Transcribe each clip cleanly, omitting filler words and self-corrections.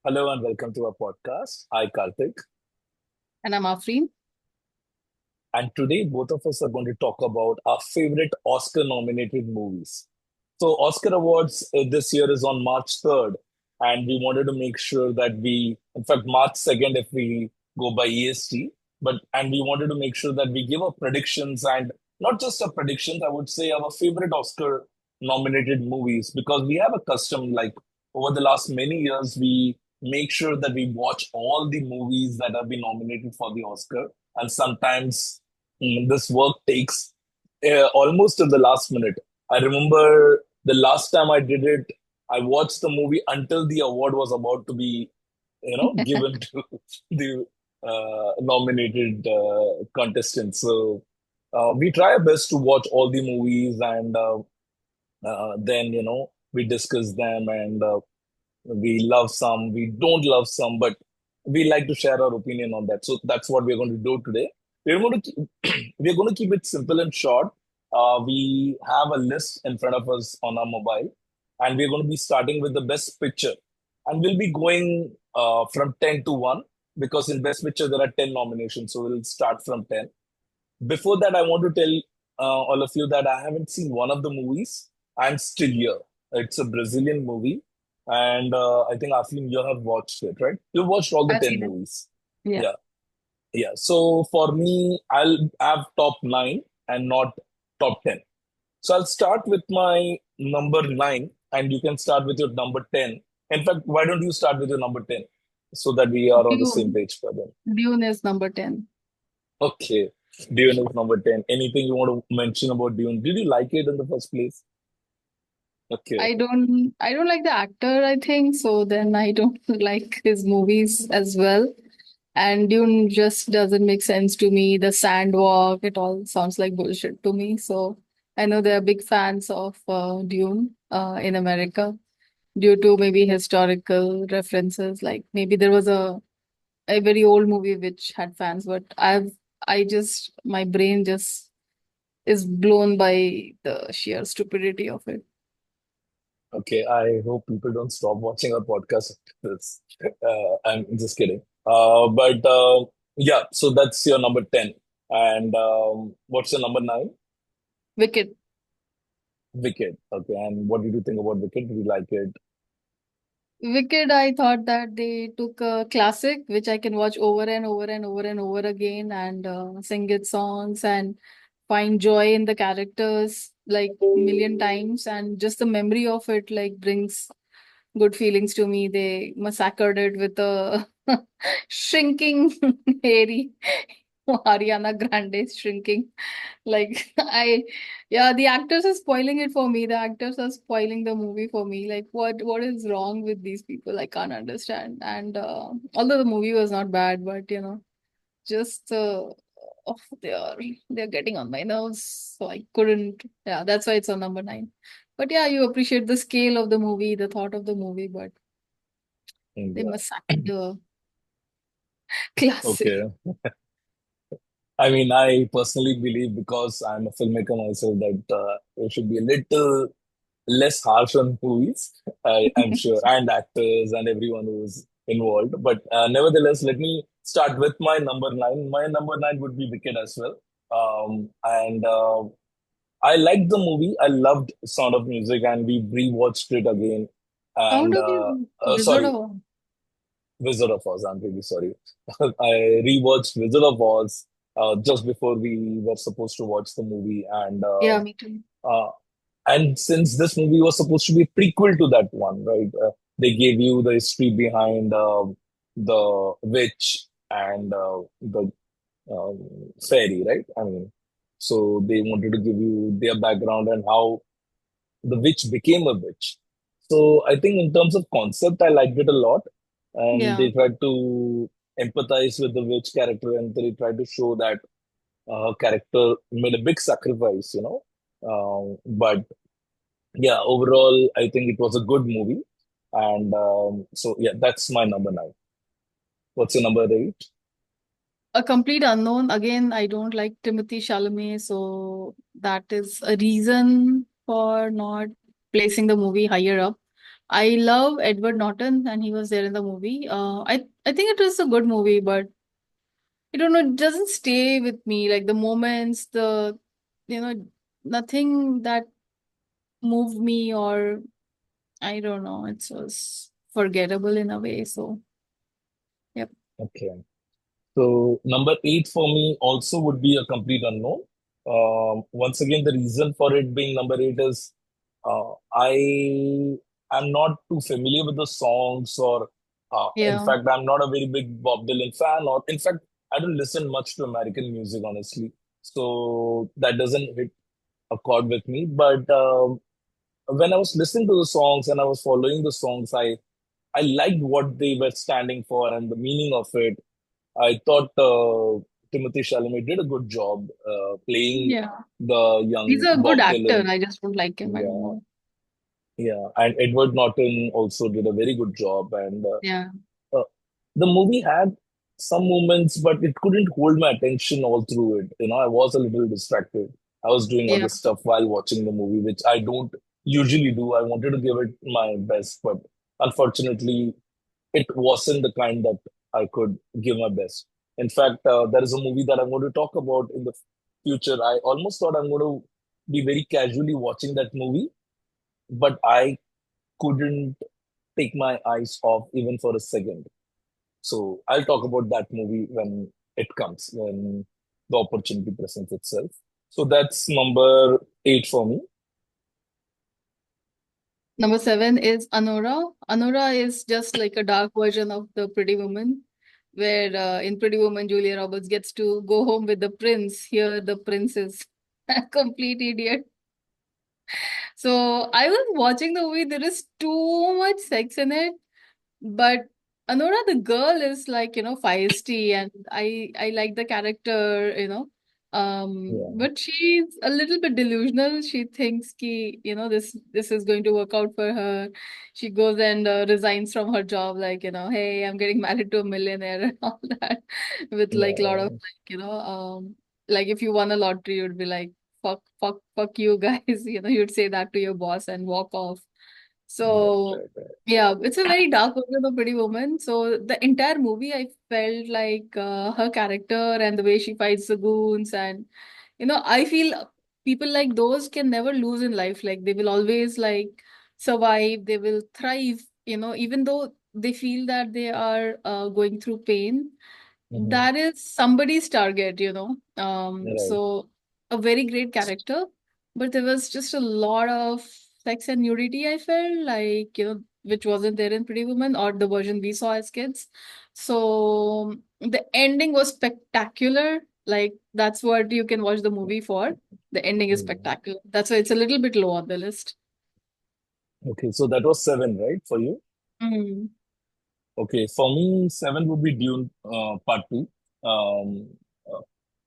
Hello and welcome to our podcast. Hi, Karthik. And I'm Afreen. And today, both of us are going to talk about our favorite Oscar nominated movies. So, Oscar Awards this year is on March 3rd, and we wanted to make sure that in fact, March 2nd, if we go by EST, and we wanted to make sure that we give our predictions and not just our predictions, I would say our favorite Oscar nominated movies because we have a custom like over the last many years, we make sure that we watch all the movies that have been nominated for the Oscar. And sometimes this work takes almost to the last minute. I remember the last time I did it, I watched the movie until the award was about to be, given to the nominated contestants. So we try our best to watch all the movies and then, we discuss them and we love some, we don't love some, but we like to share our opinion on that. So that's what we're going to do today. We're going to we're going to keep it simple and short. We have a list in front of us on our mobile, and we're going to be starting with the best picture, and we'll be going from 10 to 1 because in best picture there are 10 nominations. So we'll start from 10. Before that, I want to tell all of you that I haven't seen one of the movies. I'm still here. It's a Brazilian movie, and I think Aflin, you have watched it, right? You watched all the I've 10 seen it. movies. Yeah. Yeah, yeah. So for me, I'll have top nine and not top 10. So I'll start with my number nine, and you can start with your number 10. In fact, why don't you start with your number 10 so that we are on the same Dune. page for them? Dune is number 10. Okay. Dune is number 10. Anything you want to mention about Dune? Did you like it in the first place? Okay. I don't like the actor, I think, so then I don't like his movies as well. And Dune just doesn't make sense to me. The sandwalk, it all sounds like bullshit to me. So I know they're big fans of Dune in America due to maybe historical references. Like maybe there was a very old movie which had fans, but my brain just is blown by the sheer stupidity of it. Okay. I hope people don't stop watching our podcast after this. I'm just kidding. But yeah, so that's your number 10. And what's your number nine? Wicked. Wicked. Okay. And what did you think about Wicked? Did you like it? Wicked, I thought that they took a classic, which I can watch over and over and over and over again and sing its songs and find joy in the characters like million times. And just the memory of it like brings good feelings to me. They massacred it with a shrinking, hairy Ariana Grande is shrinking. Like yeah, the actors are spoiling it for me. The actors are spoiling the movie for me. Like what is wrong with these people? I can't understand. And although the movie was not bad, but just oh, they're getting on my nerves. So I couldn't. Yeah, that's why it's on number nine. But yeah, you appreciate the scale of the movie, the thought of the movie, but they Yeah. massacred the classic. Okay. I mean, I personally believe because I'm a filmmaker myself that there should be a little less harsh on movies, I'm sure, and actors and everyone who's involved. But nevertheless, let me start with my number nine. My number nine would be Wicked as well. And I liked the movie. I loved Sound of Music, and we rewatched it again. Sound And of you, Wizard sorry, of Wizard of Oz. I'm really sorry. I rewatched Wizard of Oz just before we were supposed to watch the movie, Yeah, me too. uh, and since this movie was supposed to be a prequel to that one, right? They gave you the history behind the witch and the fairy, right? I mean, so they wanted to give you their background and how the witch became a witch. So I think in terms of concept, I liked it a lot, and Yeah. they tried to empathize with the witch character, and they tried to show that her character made a big sacrifice, but yeah, overall, I think it was a good movie. And so, yeah, that's my number nine. What's your number eight? A complete unknown. Again, I don't like Timothy Chalamet, so that is a reason for not placing the movie higher up. I love Edward Norton, and he was there in the movie. I think it was a good movie, but I don't know, it doesn't stay with me. Like the moments, the you know, nothing that moved me, or I don't know, it was forgettable in a way. So, yep. Okay. So number eight for me also would be a complete unknown. Once again, the reason for it being number eight is I am not too familiar with the songs, or in Yeah. fact, I'm not a very big Bob Dylan fan, or in fact, I don't listen much to American music, honestly. So that doesn't hit a chord with me. But when I was listening to the songs and I was following the songs, I liked what they were standing for and the meaning of it. I thought Timothy Chalamet did a good job playing Yeah. the He's young a good Bob actor. Dylan. I just don't like him. I don't Yeah, know. yeah, and Edward Norton also did a very good job. And Yeah. the movie had some moments, but it couldn't hold my attention all through it. I was a little distracted. I was doing other Yeah. stuff while watching the movie, which I don't usually do. I wanted to give it my best, but unfortunately, it wasn't the kind that I could give my best. In fact, there is a movie that I'm going to talk about in the future. I almost thought I'm going to be very casually watching that movie, but I couldn't take my eyes off even for a second. So I'll talk about that movie when it comes, when the opportunity presents itself. So that's number eight for me. Number seven is Anora. Anora is just like a dark version of the Pretty Woman, where in Pretty Woman, Julia Roberts gets to go home with the prince. Here, the prince is a complete idiot. So I was watching the movie. There is too much sex in it, but Anora, the girl, is like, feisty, and I like the character, Yeah, but she's a little bit delusional. She thinks ki, this is going to work out for her. She goes and resigns from her job, like, hey, I'm getting married to a millionaire and all that, with like a lot of yeah, like, like if you won a lottery, you'd be like, fuck, fuck, fuck you guys, you'd say that to your boss and walk off. right, So right, right. yeah, it's a very dark version of Pretty Woman. So the entire movie, I felt like her character and the way she fights the goons, and I feel people like those can never lose in life. Like they will always like survive. They will thrive. Even though they feel that they are going through pain, Mhm. that is somebody's target. Right. So a very great character, but there was just a lot of sex and nudity, I felt like, which wasn't there in Pretty Woman or the version we saw as kids. So the ending was spectacular. Like that's what you can watch the movie for. The ending is Yeah. spectacular. That's why it's a little bit low on the list. Okay, so that was seven, right, for you? Mm. Okay, for me, seven would be Dune Part Two. Uh,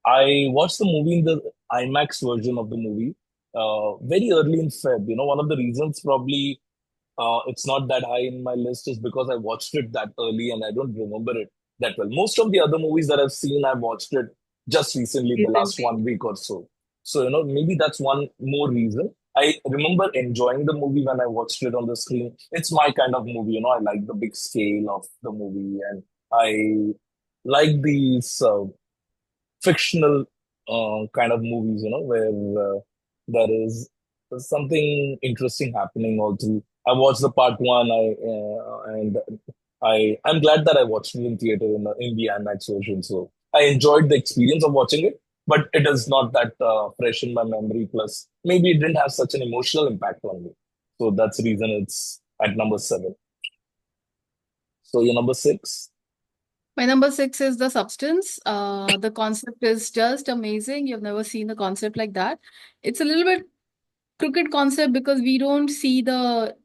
I watched the movie in the IMAX version of the movie very early in Feb. One of the reasons probably it's not that high in my list is because I watched it that early and I don't remember it that well. Most of the other movies that I've seen, I've watched it just recently, the last Recently. 1 week or so. So, maybe that's one more reason. I remember enjoying the movie when I watched it on the screen. It's my kind of movie, I like the big scale of the movie, and I like these fictional kind of movies, where there is something interesting happening all through. I watched the part one, and I'm glad that I watched it in theater in the IMAX version. So I enjoyed the experience of watching it, but it is not that fresh in my memory. Plus, maybe it didn't have such an emotional impact on me. So that's the reason it's at number seven. So your number six. My number six is The Substance. The concept is just amazing. You've never seen a concept like that. It's a little bit crooked concept because we don't see the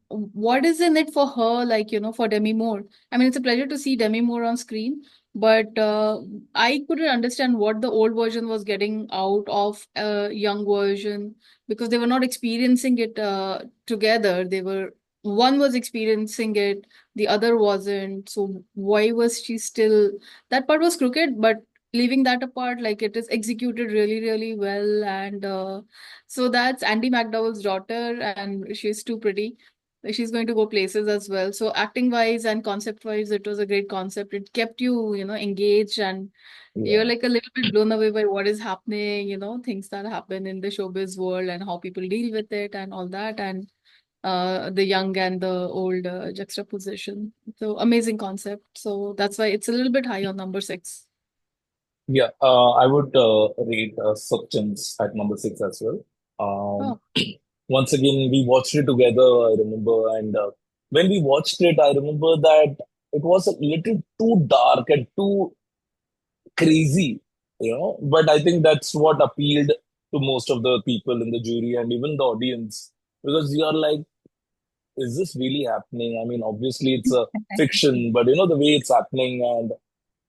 what is in it for her, like, for Demi Moore. I mean, it's a pleasure to see Demi Moore on screen, but I couldn't understand what the old version was getting out of a young version because they were not experiencing it together. They were one was experiencing it, the other wasn't. So why was she still that part was crooked, but leaving that apart, like it is executed really, really well. And so that's Andy McDowell's daughter, and she's too pretty. Like she's going to go places as well. So acting wise and concept wise, it was a great concept. It kept you, engaged, and you're Yeah. like a little bit blown away by what is happening, things that happen in the showbiz world and how people deal with it and all that, and the young and the old juxtaposition. So amazing concept. So that's why it's a little bit high on number six. Yeah, I would rate Substance at number six as well. Um, Oh, Once again, we watched it together, I remember, and when we watched it, I remember that it was a little too dark and too crazy, But I think that's what appealed to most of the people in the jury and even the audience, because you're like, is this really happening? I mean, obviously it's a fiction, but the way it's happening and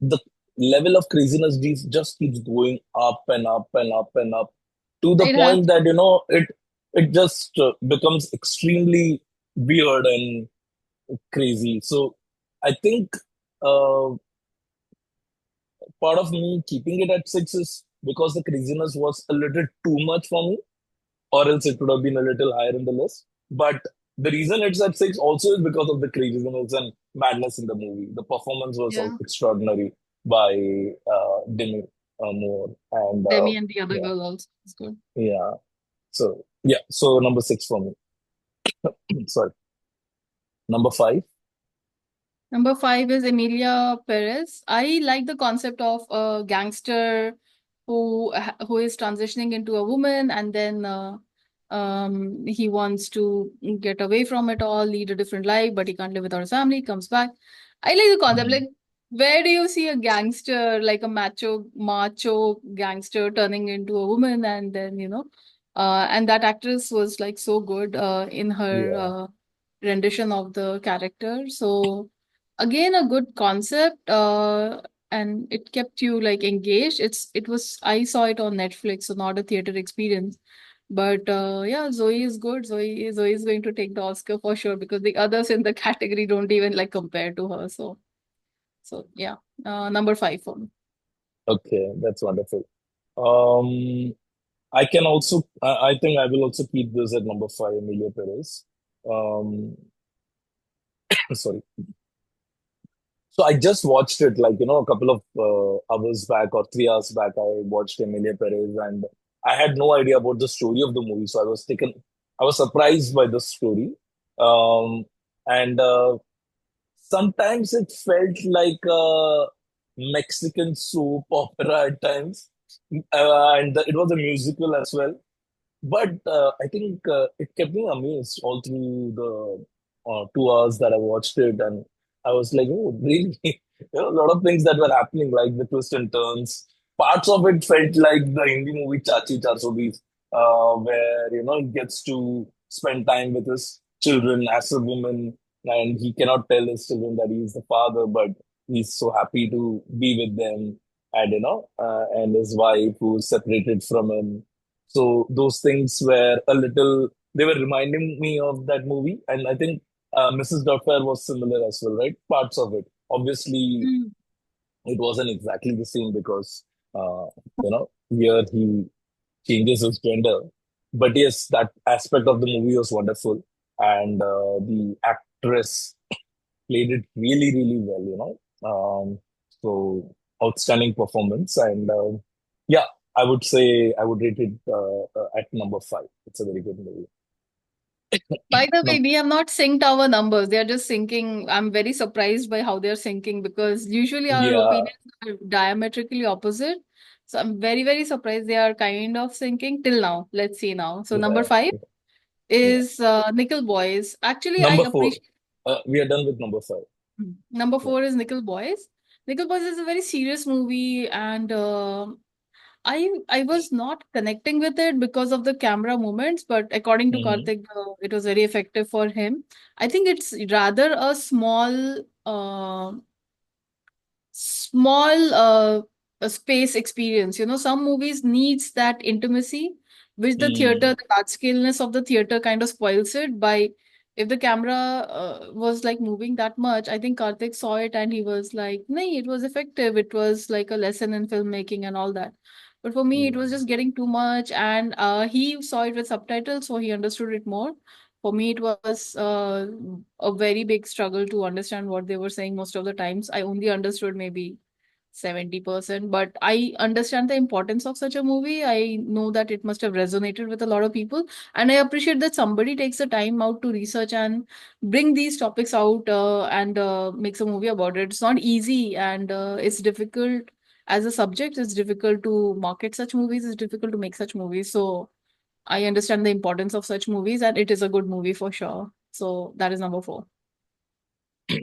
the level of craziness just keeps going up and up and up and up to the it has. point that it just becomes extremely weird and crazy. So I think uh, part of me keeping it at six is because the craziness was a little too much for me, or else it would have been a little higher in the list. But the reason it's at six also is because of the craziness and madness in the movie. The performance was Yeah. extraordinary by Demi Moore, and Demi and the other yeah, girl also is good. yeah. So yeah, so number six for me. Sorry, number five. Number five is Emilia Perez. I like the concept of a gangster who is transitioning into a woman, and then he wants to get away from it all, lead a different life, but he can't live without his family. Comes back. I like the concept. Mhm. Like, where do you see a gangster, like a macho gangster, turning into a woman, and then and that actress was like so good in her Yeah, rendition of the character. So again, a good concept, and it kept you like engaged. It was I saw it on Netflix, so not a theater experience. But yeah, Zoe is good. Zoe is going to take the Oscar for sure because the others in the category don't even like compare to her. So yeah, number five for me. okay, that's wonderful. Um, I can also, I think I will also keep this at number five, Emilia Perez. Um, sorry. So I just watched it like, a couple of hours back or 3 hours back. I watched Emilia Perez and I had no idea about the story of the movie. So I was surprised by the story. Um, and sometimes it felt like a Mexican soap opera at times. And it was a musical as well. But I think it kept me amazed all through the 2 hours that I watched it, and I was like, "Oh, really?" A lot of things that were happening, like the twists and turns. Parts of it felt like the Hindi movie Chachi Chasobis, where he gets to spend time with his children as a woman, and he cannot tell his children that he is the father, but he's so happy to be with them, and and his wife who's separated from him, so those things were they were reminding me of that movie. And I think Mrs. Doubtfire was similar as well, right? Parts of it. Obviously, Mm. it wasn't exactly the same because, here he changes his gender. But yes, that aspect of the movie was wonderful. And the actress played it really, really well. So outstanding performance. And yeah, I would say I would rate it at number five. It's a very good movie. By the way, Num- we have not synced our numbers. They are just syncing. I'm very surprised by how they're syncing because usually our yeah, opinions are diametrically opposite. So I'm very, very surprised they are kind of syncing till now. Let's see now. So number yeah, five yeah. is Nickel Boys. Actually, I Number four. appreciate. We are done with number five. Number Yeah. four is Nickel Boys. Nickel Boys is a very serious movie, and I was not connecting with it because of the camera movements, but according to Hmm. Karthik, it was very effective for him. I think it's rather a small a space experience. Some movies needs that intimacy, which Hmm. the large scaleness of the theater kind of spoils it by if the camera was like moving that much. I think Karthik saw it and he was like, "Nee, it was effective. It was like a lesson in filmmaking and all that." But for me, it Yeah. was just getting too much, and he saw it with subtitles, so he understood it more. For me, it was a very big struggle to understand what they were saying most of the times. I only understood maybe 70%, but I understand the importance of such a movie. I know that it must have resonated with a lot of people, and I appreciate that somebody takes the time out to research and bring these topics out and makes a movie about it. It's not easy, and it's difficult as a subject. It's difficult to market such movies. It's difficult to make such movies. So I understand the importance of such movies, and it is a good movie for sure. So that is number four.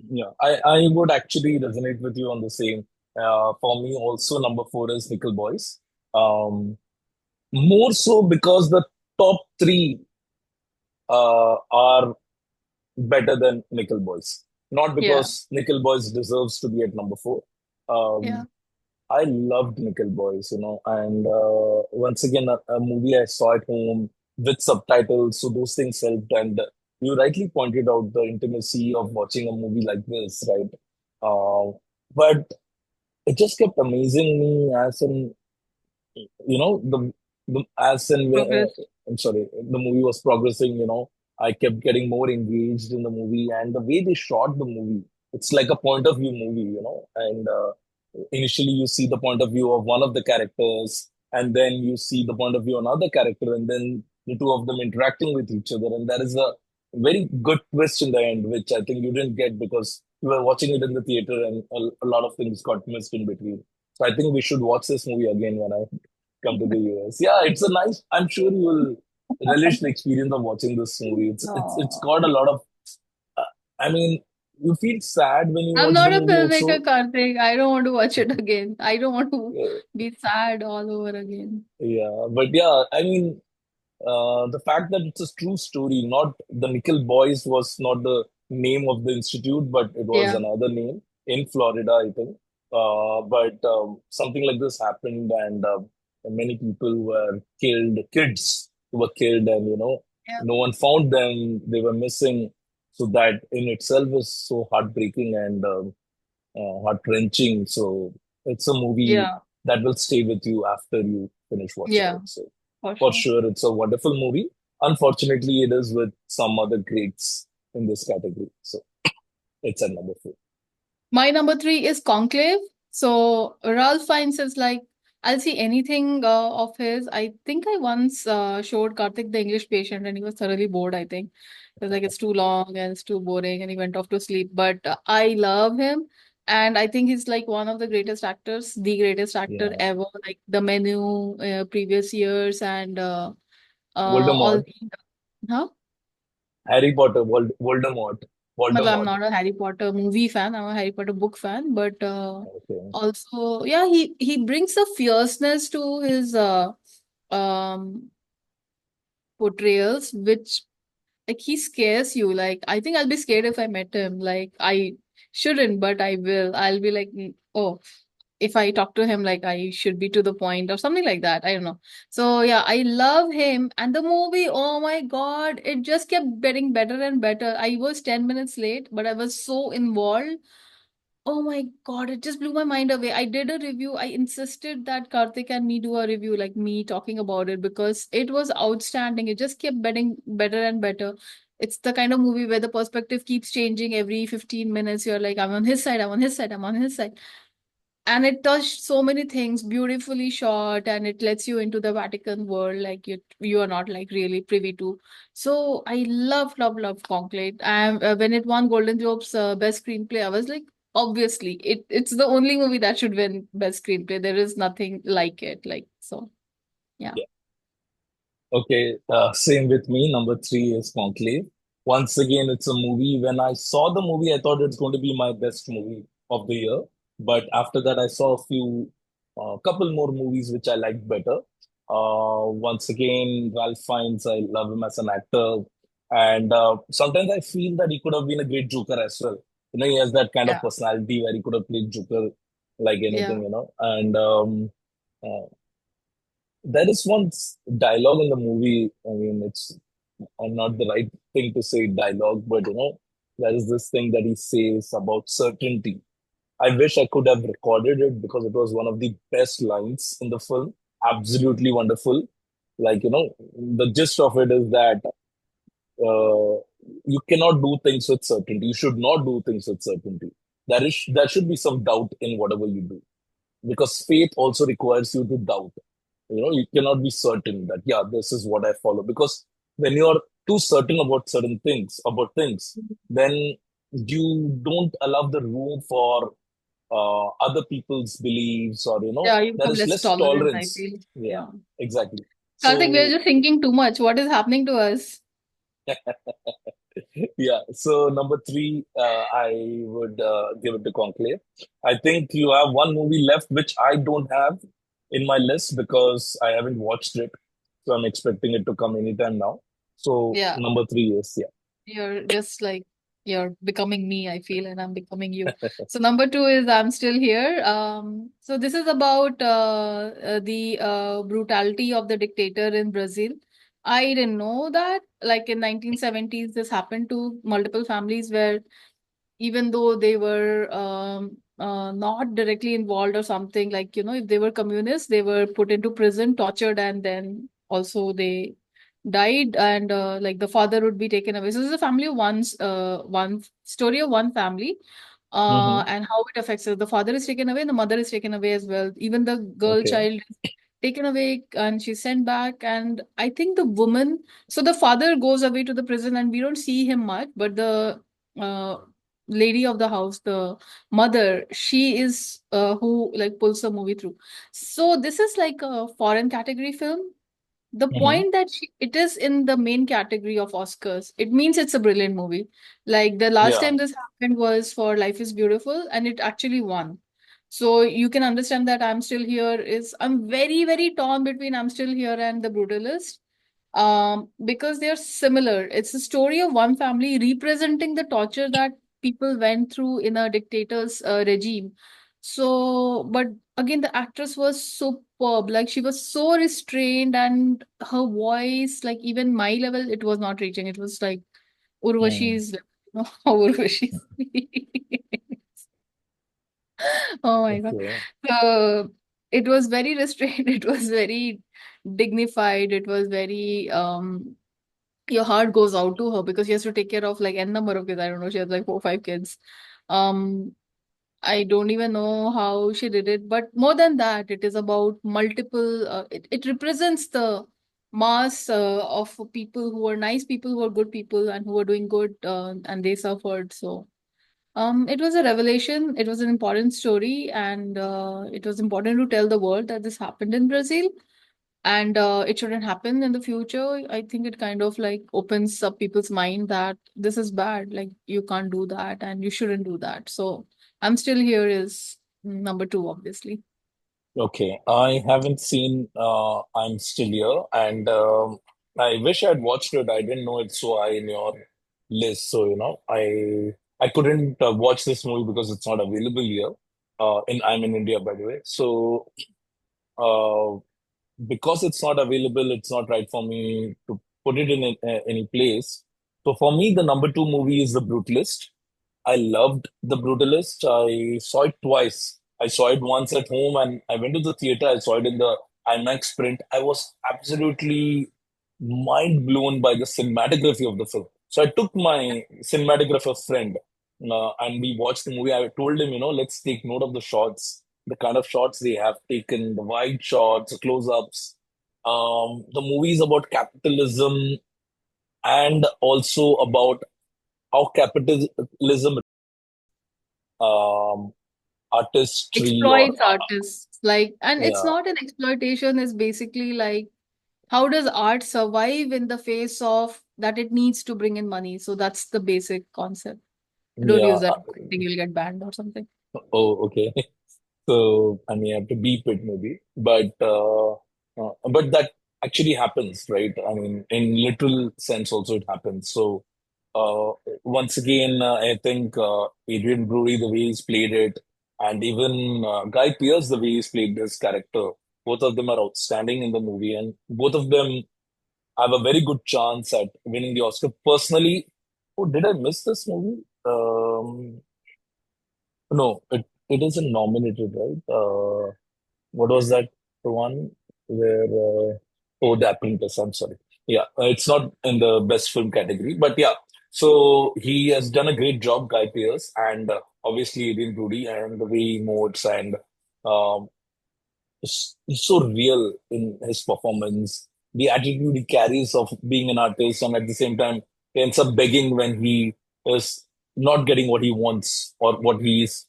Yeah, I would actually resonate with you on the same. For me, also number four is Nickel Boys. Um, More so because the top three are better than Nickel Boys. Not Yeah, because Nickel Boys deserves to be at number four. yeah, Um, I loved Nickel Boys, and once again, a movie I saw at home with subtitles, so those things helped. And you rightly pointed out the intimacy of watching a movie like this, right? But it just kept amazing me as an the as and when, progress. I'm sorry, the movie was progressing, I kept getting more engaged in the movie and the way they shot the movie. It's like a point of view movie, and initially you see the point of view of one of the characters, and then you see the point of view of another character, and then the two of them interacting with each other, and there is a very good twist in the end, which I think you didn't get because you were watching it in the theater, and a lot of things got missed in between. So I think we should watch this movie again when I come to the US. Yeah, it's a nice. I'm sure you will relish the experience of watching this movie. It's No, got a lot of. Uh, I mean, you feel sad when you I'm watch the not a movie filmmaker, also. Karthik. I don't want to watch it again. I don't want to Uh, be sad all over again. yeah, but yeah, I mean, the fact that it's a true story, not the Nickel Boys was not the name of the institute, but it was Yeah, another name in Florida, I think. But something like this happened, and many people were killed, kids were killed, and yeah, no one found them. They were missing. So that in itself is so heartbreaking and heart-wrenching. So it's a movie yeah, that will stay with you after you finish watching yeah, it. So for for sure. sure, it's a wonderful movie. Unfortunately, it is with some other greats in this category. So it's at number four. My number three is Conclave. So Ralph Fiennes is like, I'll see anything of his. I think I once showed Karthik the English Patient and he was thoroughly bored, I think. He was like, it's too long and it's too boring and he went off to sleep. But I love him. And I think he's like one of the greatest actors, the greatest actor Yeah. ever, like The Menu, previous years, and all. Voldemort, Huh? Harry Potter, Voldemort, Matlab, I'm Voldemort. not a Harry Potter movie fan. I'm a Harry Potter book fan, but Okay. also, yeah, he brings a fierceness to his um portrayals, which like he scares you. Like I think I'll be scared if I met him. Like I shouldn't, but I will. I'll be like, oh, if I talk to him, like I should be to the point or something like that. I don't know. So yeah, I love him. And the movie, oh my God, it just kept getting better and better. I was 10 minutes late, but I was so involved. Oh my God, it just blew my mind away. I did a review. I insisted that Karthik and me do a review, like me talking about it, because it was outstanding. It just kept getting better and better. It's the kind of movie where the perspective keeps changing every 15 minutes. You're like, I'm on his side, I'm on his side, I'm on his side. And it touched so many things, beautifully shot, and it lets you into the Vatican world, like you are not like really privy to. So I love Conclave. And when it won Golden Globes best screenplay, I was like, obviously, it's the only movie that should win best screenplay. There is nothing like it. Like so, yeah, Okay, same with me. Number three is Conclave. Once again, it's a movie. When I saw the movie, I thought it's going to be my best movie of the year. But after that, I saw couple more movies which I liked better. Once again, Ralph Fiennes, I love him as an actor. And sometimes I feel that he could have been a great Joker as well. He has that kind of yeah, personality where he could have played Joker like yeah, anything. And uh, there is one dialogue in the movie. I mean, it's not the right thing to say dialogue, but there is this thing that he says about certainty. I wish I could have recorded it because it was one of the best lines in the film. Absolutely wonderful. Like, the gist of it is that you cannot do things with certainty. You should not do things with certainty. There should be some doubt in whatever you do, because faith also requires you to doubt. You cannot be certain that, yeah, this is what I follow, because when you're too certain about things, then you don't allow the room for other people's beliefs, or Yeah, you there become is less less tolerant, I tolerance. feel. Yeah, Yeah. exactly. Karthik, we're So just thinking too much. What is happening to us? yeah, so number three, I would give it to Conclave. I think you have one movie left which I don't have in my list because I haven't watched it. So I'm expecting it to come anytime now. So Yeah. number three is, yeah. You're just like you're becoming me, I feel, and I'm becoming you. So number two is I'm still here. So this is about the brutality of the dictator in Brazil. I didn't know that. Like in 1970s, this happened to multiple families where even though they were not directly involved or something, like, if they were communists, they were put into prison, tortured, and then also they died. And like the father would be taken away. So this is a family of one story of one family, Mm-hmm. and how it affects us. The father is taken away and the mother is taken away as well. Even the girl Okay. child is taken away and she's sent back. And I think the woman, so the father goes away to the prison and we don't see him much, but the uh, lady of the house, the mother, she is who like pulls the movie through. So this is like a foreign category film. The Mm-hmm. point that it is in the main category of Oscars, it means it's a brilliant movie. Like the last Yeah. time this happened was for Life is Beautiful, and it actually won. So you can understand that I'm Still Here is, I'm very, very torn between I'm Still Here and The Brutalist, because they're similar. It's a story of one family representing the torture that people went through in a dictator's regime. So, but again, the actress was superb. Like she was so restrained, and her voice, like even my level, it was not reaching. It was like Mm. Urvashi's, how Urvashi speaks. Oh my God. Okay. So it was very restrained. It was very dignified. It was very your heart goes out to her because she has to take care of like n number of kids. I don't know. She has like 4 5 kids. Um, I don't even know how she did it, but more than that, it is about multiple. It represents the mass of people who are nice people, who are good people, and who are doing good, and they suffered. So, it was a revelation. It was an important story, and it was important to tell the world that this happened in Brazil, and it shouldn't happen in the future. I think it kind of like opens up people's mind that this is bad, like you can't do that and you shouldn't do that. So I'm Still Here is number two, obviously. Okay. I haven't seen I'm Still Here, and I wish I'd watched it. I didn't know it's so high in your list. So, I couldn't watch this movie because it's not available here. I'm in India, by the way. So, uh, because it's not available, it's not right for me to put it in any place. So for me, the number two movie is The Brutalist. I loved The Brutalist. I saw it twice. I saw it once at home, and I went to the theater. I saw it in the IMAX print. I was absolutely mind blown by the cinematography of the film. So I took my cinematographer friend, and we watched the movie. I told him, let's take note of the shots, the kind of shots they have taken, the wide shots, the close-ups. The movie is about capitalism and also about how capitalism um, artistry or Exploits artists, like, and it's yeah, not an exploitation, it's basically like how does art survive in the face of that it needs to bring in money. So that's the basic concept. Don't yeah. use that. I think you'll get banned or something. Oh, okay. So I may have to beep it maybe, but that actually happens, right? I mean, in literal sense, also it happens. So uh, once again, I think Adrian Brody, the way he's played it, and even Guy Pearce, the way he's played this character, both of them are outstanding in the movie, and both of them have a very good chance at winning the Oscar. Personally, oh, did I miss this movie? No, it isn't nominated, right? What was that one where oh, The Apprentice, I'm sorry. Yeah, it's not in the best film category, but yeah. So he has done a great job, Guy Pearce, and obviously Adrian Brody, and the way he emotes and um, he's so real in his performance. The attitude he carries of being an artist, and at the same time, he ends up begging when he is not getting what he wants or what he's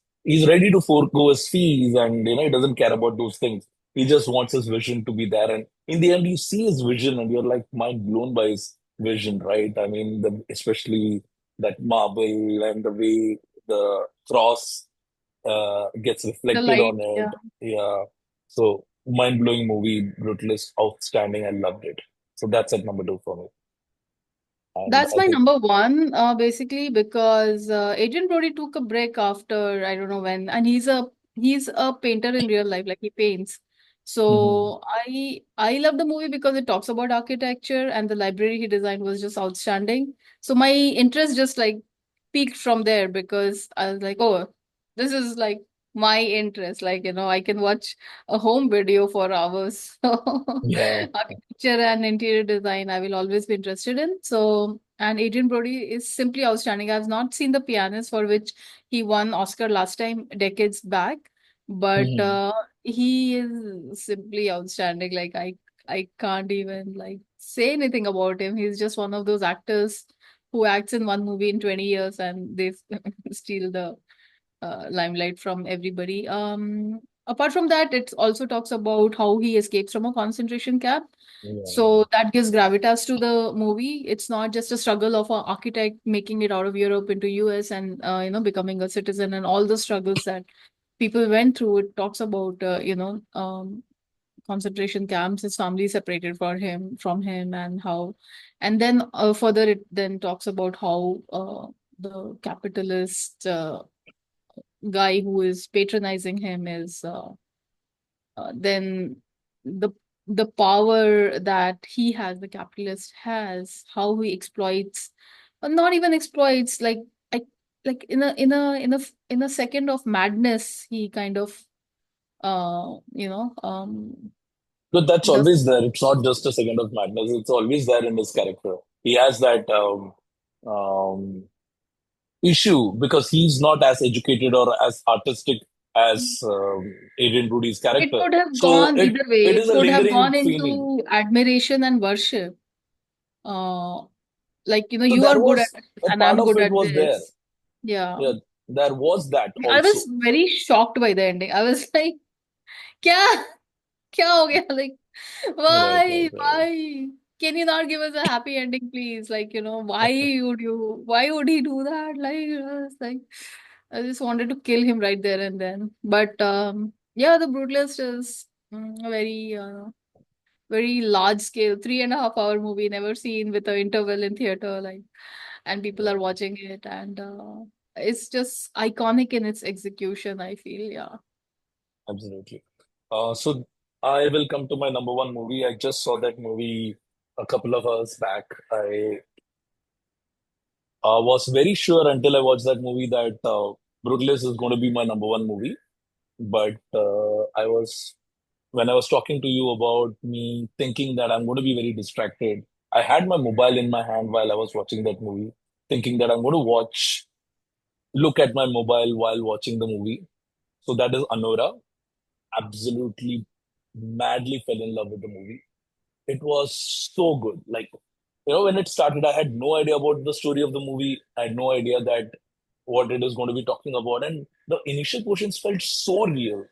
ready to forego his fees, and he doesn't care about those things. He just wants his vision to be there, and in the end, you see his vision, and you're like mind blown by his vision, right? I mean, especially that marble and the way the cross gets The reflected light, on yeah. it. Yeah. So mind-blowing movie, Brutalist, outstanding. I loved it. So that's at number two for me. And That's I my think, number one, basically because Adrian Brody took a break after I don't know when, and he's a painter in real life, like he paints. mhm. So I love the movie because it talks about architecture, and the library he designed was just outstanding. So my interest just like peaked from there because I was like, oh, this is like my interest. Like, I can watch a home video for hours. Yeah. Architecture and interior design, I will always be interested in. So, and Adrian Brody is simply outstanding. I've not seen The Pianist, for which he won Oscar last time, decades back, but Mhm. he is simply outstanding. Like I can't even like say anything about him. He's just one of those actors who acts in one movie in 20 years and they steal the limelight from everybody. Apart from that, it also talks about how he escapes from a concentration camp. Yeah. So that gives gravitas to the movie. It's not just a struggle of an architect making it out of Europe into US and becoming a citizen and all the struggles that people went through. It talks about concentration camps, his family separated from him, and how, and then further it then talks about how the capitalist guy who is patronizing him is then the the power that he has, the capitalist has, how he exploits, or not even exploits, like I like in a second of madness, he kind of But that's does. always there. It's not just a second of madness. It's always there in his character. He has that um, issue because he's not as educated or as artistic as Adrian Brody's It character. could have So gone it either way. it It is a could have lingering gone feeling. into admiration and worship. Uh, like, So you there are good at was this a and part I'm of good it at was there. this. Yeah. Yeah, there was that I was also. very shocked by the ending. I was like, क्या क्या हो गया? Like, Right, right, why? right. Why? Can you not give us a happy ending, please? Like, why would he do that? Like, I was like, I just wanted to kill him right there and then. But yeah, The Brutalist is a very large scale, 3.5 hour movie, never seen with an interval in theater, like, and people are watching it, and it's just iconic in its execution, I feel, yeah. Absolutely. So I will come to my number one movie. I just saw that movie a couple of hours back. I was very sure until I watched that movie that Brutalist is going to be my number one movie. But when I was talking to you about me thinking that I'm going to be very distracted, I had my mobile in my hand while I was watching that movie, thinking that I'm going to look at my mobile while watching the movie. So that is Anora. Absolutely madly fell in love with the movie. It was so good. Like, when it started, I had no idea about the story of the movie. I had no idea that what it is going to be talking about. And the initial portions felt so real,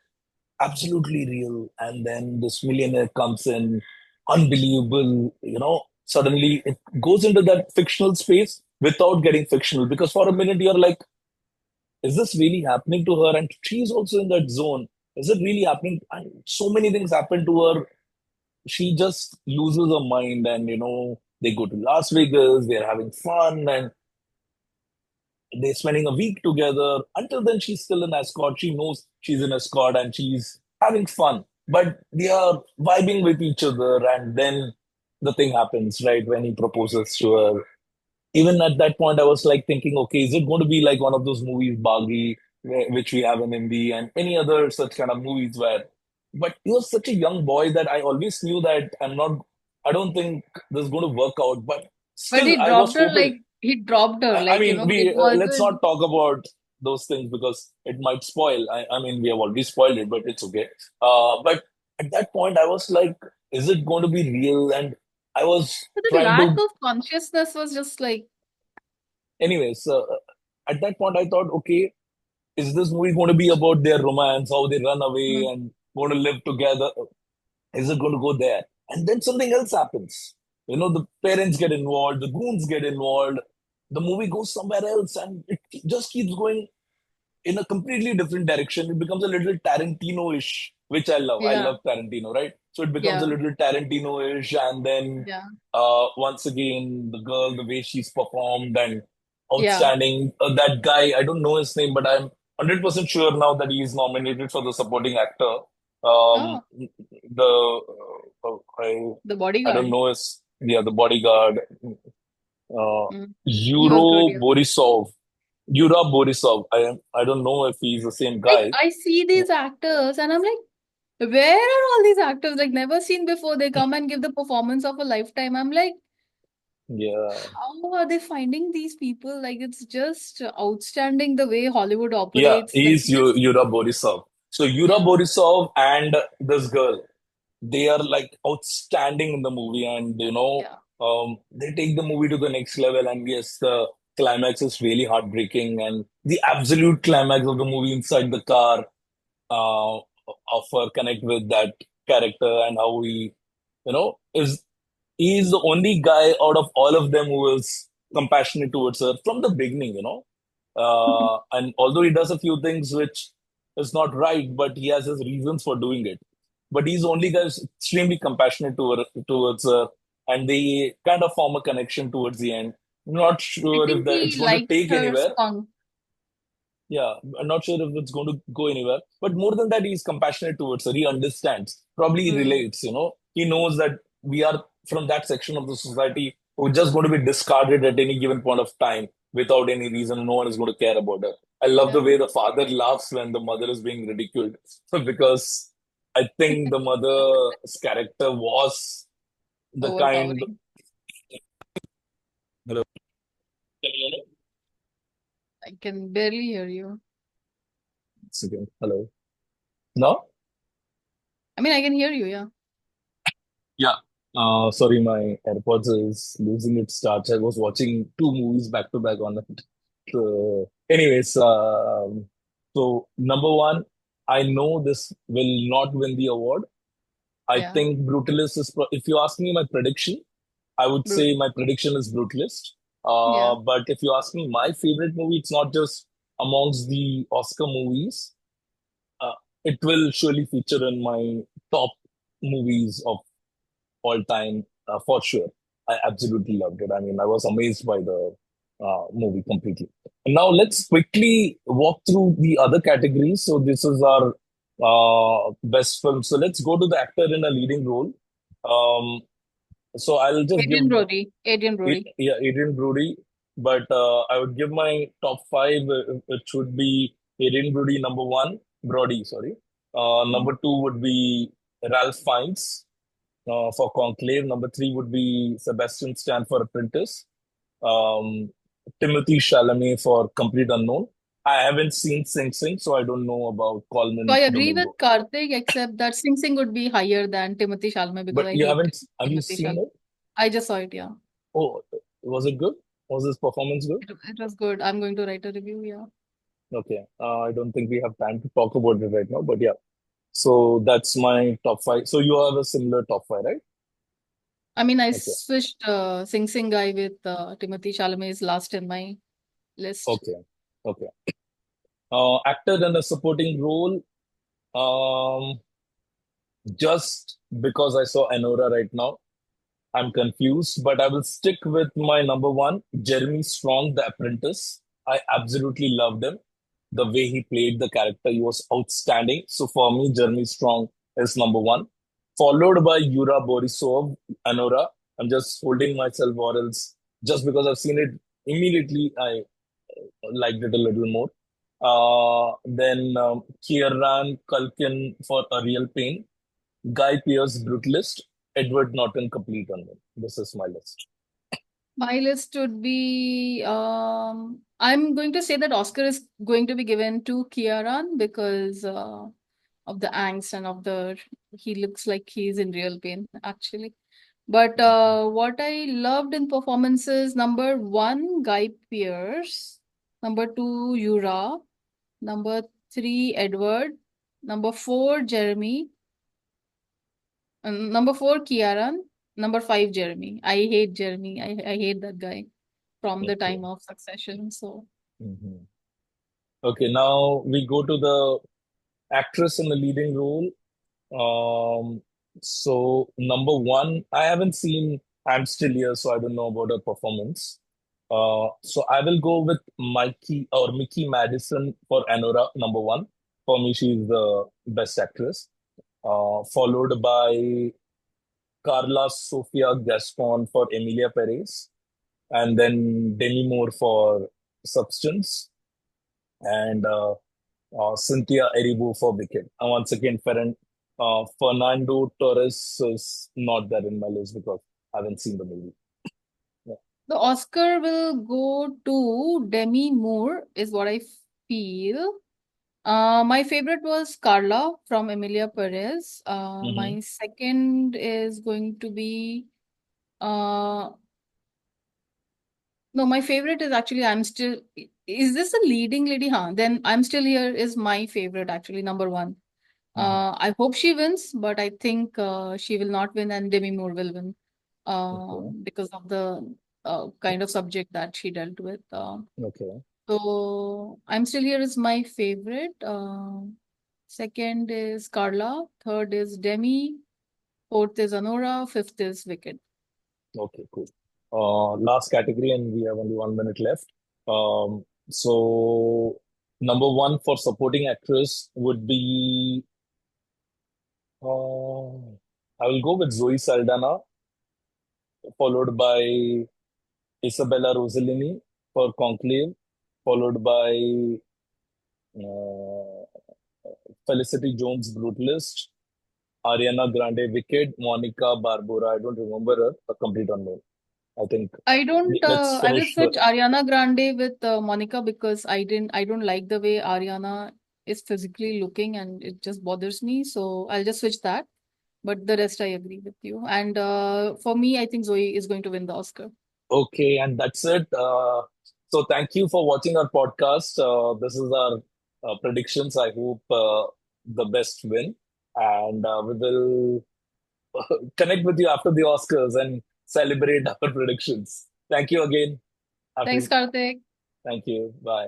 absolutely real. And then this millionaire comes in, unbelievable, suddenly it goes into that fictional space without getting fictional. Because for a minute, you're like, is this really happening to her? And she's also in that zone. Is it really happening? And so many things happen to her. She just loses her mind, and they go to Las Vegas, they're having fun, and they're spending a week together. Until then, she's still an escort. She knows she's an escort and she's having fun, but they are vibing with each other. And then the thing happens, right? When he proposes to her, even at that point, I was like thinking, okay, is it going to be like one of those movies, Baghi, which we have in Hindi, and any other such kind of movies where. But he was such a young boy that I always knew that I'm not. I don't think this is going to work out. But But still, I was hoping. he dropped her, I like, mean, it we let's wasn't. not talk about those things because it might spoil. I mean, we have already spoiled it, but it's okay. But at that point, I was like, is it going to be real? And I was But the trying lack to, of consciousness was just like, anyways. At that point, I thought, okay, is this movie going to be about their romance, how they run away mm, and going to live together? Is it going to go there? And then something else happens. The parents get involved, the goons get involved, the movie goes somewhere else, and it just keeps going in a completely different direction. It becomes a little Tarantino-ish, which I love. I yeah, love Tarantino, right? So it becomes a yeah, little Tarantino-ish, and then yeah, once again, the girl, the way she's performed and yeah. outstanding. That guy, I don't know his name, but I'm 100% sure now that he is nominated for the supporting actor. Oh, the I don't bodyguard. know his, yeah, the bodyguard, uh, Mm. He was good, Euro yeah. Borisov. Yura Borisov. I don't know if he's the same Like, guy. I see these actors and I'm like, where are all these actors? Like, never seen before. They come and give the performance of a lifetime. I'm like, Yeah. how are they finding these people? Like, it's just outstanding the way Hollywood Yeah, operates. Like, he's just, Yura Borisov. So Yura yeah, Borisov and this girl, they are like outstanding in the movie, and yeah. they take the movie to the next level. And yes, the climax is really heartbreaking, and the absolute climax of the movie inside the car, uh, of her connect with that character and how is he's the only guy out of all of them who is compassionate towards her from the beginning. And although he does a few things which is not right, but he has his reasons for doing it. But he's the only guy who's extremely compassionate towards her, and they kind of form a connection towards the end. Not I sure if think it's he going to likes take her anywhere. spunk. Yeah, I'm not sure if it's going to go anywhere. But more than that, he's compassionate towards her. He understands. Probably he Mm, relates. He knows that we are from that section of the society who's just going to be discarded at any given point of time without any reason. No one is going to care about her. I love the yeah. way the father laughs when the mother is being ridiculed because I think the mother's character was the kind. Overpowering. Hello. Can you hear me? I can barely hear you. Once again. Hello. No? I mean, I can hear you, yeah. Yeah. Sorry, my AirPods is losing its touch. I was watching two movies back to back on it. Anyways, so number one, I know this will not win the award. I Yeah. think Brutalist is, if you ask me my prediction, I would say Brutal. my prediction is Brutalist. Yeah. But if you ask me my favorite movie, it's not just amongst the Oscar movies. Uh, it will surely feature in my top movies of all time, for sure. I absolutely loved it. I mean, I was amazed by the movie completely. And now let's quickly walk through the other categories. So this is our best film. So let's go to the actor in a leading role. Um, so I'll just give Adrian Brody. Adrian it, Brody. yeah, Adrian Brody, but I would give my top five. It should be Adrian Brody number one, Brody, sorry. Mm. Number two would be Ralph Fiennes for Conclave. Number three would be Sebastian Stan for Apprentice. Um, Timothy Chalamet for Complete Unknown. I haven't seen Sing Sing, so I don't know about So I Coleman agree with Domingo. Karthik, except that Sing Sing would be higher than Timothy Chalamet because But I you hate haven't, have you Timothy seen Chalamet. it? I just saw it, yeah. Oh, was it good? Was his performance good? It was good. I'm going to write a review, yeah. Okay. I don't think we have time to talk about it right now, but yeah. So that's my top five. So you have a similar top five, right? I mean, I Okay. switched Sing Sing guy with Timothy Chalamet is last in my list. Okay. Okay. Actor in a supporting role. Um, just because I saw Anora right now, I'm confused, but I will stick with my number one, Jeremy Strong, The Apprentice. I absolutely loved him. The way he played the character, he was outstanding. So for me, Jeremy Strong is number one, followed by Yura Borisov, Anora. I'm just holding myself, or else just because I've seen it immediately, I liked it a little more. Then Kieran Culkin for A Real Pain, Guy Pearce, Brutalist, Edward Norton complete on it. This is my list. My list would be I'm going to say that Oscar is going to be given to Kiaran because of the angst and of the he looks like he's in real pain actually. But what I loved in performances, number one, Guy Pearce, number two, Yura, number three, Edward, number four, Jeremy, number four, Kiaran, number five, Jeremy. I hate Jeremy. I hate that guy from the Okay. time of Succession. So Mhm. Okay, now we go to the actress in the leading role. Um, so number one, I haven't seen I'm Still Here, so I don't know about her performance. So I will go with Mikey or Mickey Madison for Anora, number one. For me, she's the best actress. Followed by Carla Sofia Gaston for Emilia Perez, and then Demi Moore for Substance, and Cynthia Erivo for Wicked. And once again, Fernando Torres is not there in my list because I haven't seen the movie. Yeah. the Oscar will go to Demi Moore, is what I feel. My favorite was Carla from Emilia Perez. Mm-hmm. My second is going to be uh no, my favorite is actually I'm Still. Is this a leading lady? Huh? Then I'm Still Here is my favorite actually, number one. Mm-hmm. I hope she wins, but I think she will not win and Demi Moore will win Okay. because of the kind of subject that she dealt with. Okay. So I'm Still Here is my favorite. Second is Carla. Third is Demi. Fourth is Anora. Fifth is Wicked. Okay. Cool. Last category, and we have only 1 minute left. So number one for supporting actress would be I will go with Zoe Saldana, followed by Isabella Rossellini for Conclave, followed by uh, Felicity Jones Brutalist, Ariana Grande Wicked, Monica Barbora. I don't remember her. A complete unknown. I think I don't. let's I will finish the. switch Ariana Grande with Monica because I didn't. I don't like the way Ariana is physically looking, and it just bothers me. So I'll just switch that. But the rest, I agree with you. And for me, I think Zoe is going to win the Oscar. Okay, and that's it. So thank you for watching our podcast. This is our predictions. I hope the best win, and we will connect with you after the Oscars and celebrate our predictions. Thank you again, Thanks, Aafreen. Karthik. Thank you. Bye.